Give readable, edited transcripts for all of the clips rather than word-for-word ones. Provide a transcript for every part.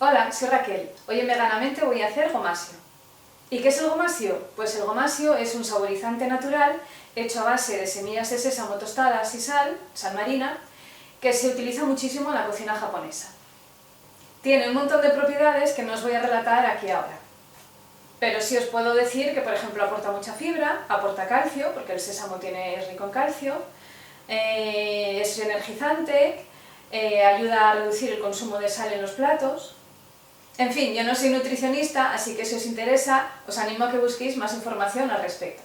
Hola, soy Raquel. Hoy en Veganamente voy a hacer gomasio. ¿Y qué es el gomasio? Pues el gomasio es un saborizante natural hecho a base de semillas de sésamo tostadas y sal marina, que se utiliza muchísimo en la cocina japonesa. Tiene un montón de propiedades que no os voy a relatar aquí ahora. Pero sí os puedo decir que, por ejemplo, aporta mucha fibra, aporta calcio, porque el sésamo es rico en calcio, es energizante, ayuda a reducir el consumo de sal en los platos. En fin, yo no soy nutricionista, así que si os interesa, os animo a que busquéis más información al respecto.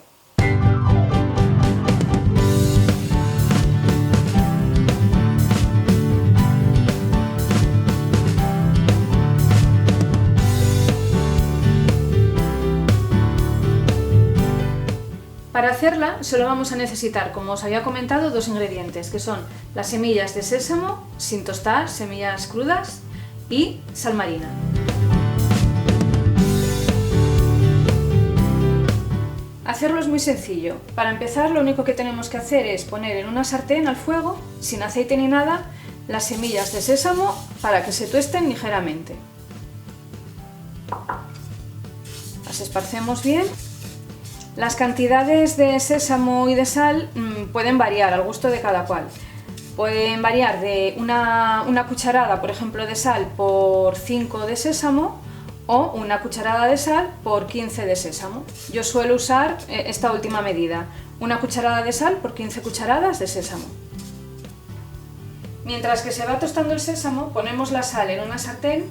Para hacerla solo vamos a necesitar, como os había comentado, dos ingredientes, que son las semillas de sésamo, sin tostar, semillas crudas, y sal marina. Hacerlo es muy sencillo. Para empezar, lo único que tenemos que hacer es poner en una sartén al fuego, sin aceite ni nada, las semillas de sésamo para que se tuesten ligeramente. Las esparcemos bien. Las cantidades de sésamo y de sal pueden variar al gusto de cada cual. Pueden variar de una cucharada, por ejemplo, de sal por 5 de sésamo o una cucharada de sal por 15 de sésamo. Yo suelo usar esta última medida, una cucharada de sal por 15 cucharadas de sésamo. Mientras que se va tostando el sésamo, ponemos la sal en una sartén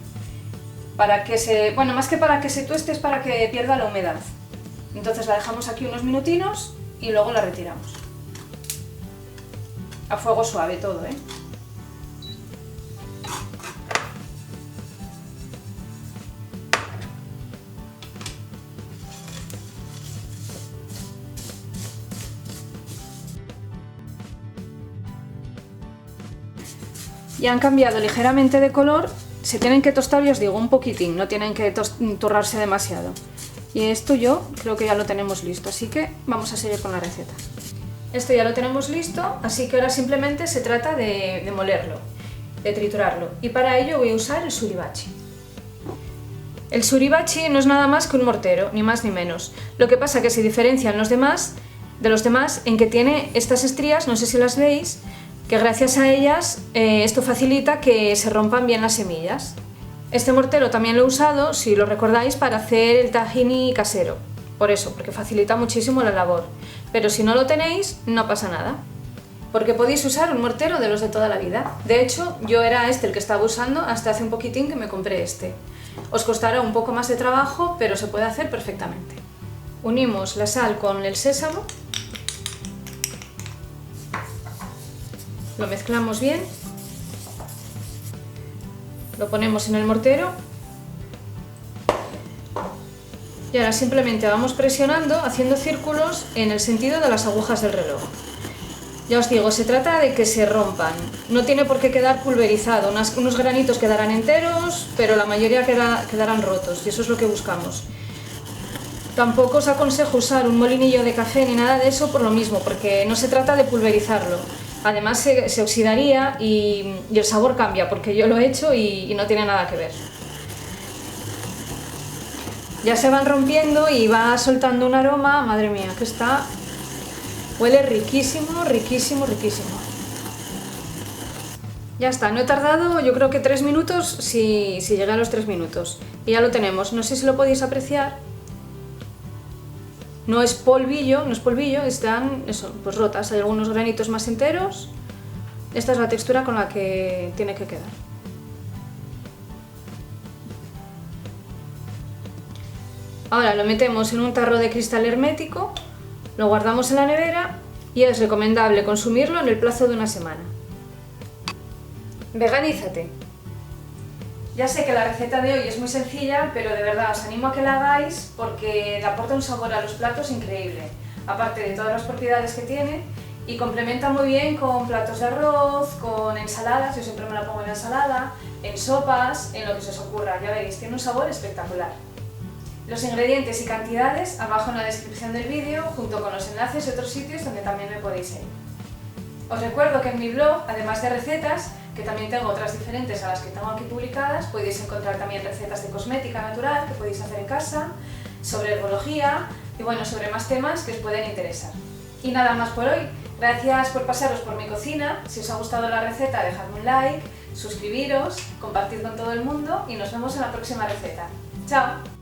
para que más que para que se tueste, es para que pierda la humedad. Entonces la dejamos aquí unos minutinos y luego la retiramos. A fuego suave todo, ¿eh? Ya han cambiado ligeramente de color, se tienen que tostar, y os digo, un poquitín, no tienen que torrarse demasiado. Y esto yo creo que ya lo tenemos listo, así que vamos a seguir con la receta. Esto ya lo tenemos listo, así que ahora simplemente se trata de molerlo, de triturarlo. Y para ello voy a usar el suribachi. El suribachi no es nada más que un mortero, ni más ni menos. Lo que pasa es que se diferencian de los demás en que tiene estas estrías, no sé si las veis, que gracias a ellas esto facilita que se rompan bien las semillas. Este mortero también lo he usado, si lo recordáis, para hacer el tahini casero. Por eso, porque facilita muchísimo la labor. Pero si no lo tenéis, no pasa nada. Porque podéis usar un mortero de los de toda la vida. De hecho, yo era este el que estaba usando hasta hace un poquitín que me compré este. Os costará un poco más de trabajo, pero se puede hacer perfectamente. Unimos la sal con el sésamo. Lo mezclamos bien. Lo ponemos en el mortero y ahora simplemente vamos presionando, haciendo círculos en el sentido de las agujas del reloj. Ya os digo, se trata de que se rompan, no tiene por qué quedar pulverizado, unos granitos quedarán enteros, pero la mayoría quedarán rotos, y eso es lo que buscamos. Tampoco os aconsejo usar un molinillo de café ni nada de eso por lo mismo, porque no se trata de pulverizarlo. Además se oxidaría y el sabor cambia, porque yo lo he hecho y no tiene nada que ver. Ya se van rompiendo y va soltando un aroma, madre mía, que huele riquísimo, riquísimo, riquísimo. Ya está, no he tardado, yo creo que 3 minutos, si llegué a los 3 minutos. Y ya lo tenemos, no sé si lo podéis apreciar. No es polvillo, están pues rotas, hay algunos granitos más enteros. Esta es la textura con la que tiene que quedar. Ahora lo metemos en un tarro de cristal hermético, lo guardamos en la nevera y es recomendable consumirlo en el plazo de una semana. Veganízate. Ya sé que la receta de hoy es muy sencilla, pero de verdad os animo a que la hagáis porque le aporta un sabor a los platos increíble, aparte de todas las propiedades que tiene, y complementa muy bien con platos de arroz, con ensaladas, yo siempre me la pongo en ensalada, en sopas, en lo que se os ocurra, ya veréis, tiene un sabor espectacular. Los ingredientes y cantidades abajo en la descripción del vídeo, junto con los enlaces y otros sitios donde también me podéis seguir. Os recuerdo que en mi blog, además de recetas, que también tengo otras diferentes a las que tengo aquí publicadas. Podéis encontrar también recetas de cosmética natural que podéis hacer en casa, sobre herbología y bueno, sobre más temas que os pueden interesar. Y nada más por hoy. Gracias por pasaros por mi cocina. Si os ha gustado la receta, dejadme un like, suscribiros, compartid con todo el mundo y nos vemos en la próxima receta. ¡Chao!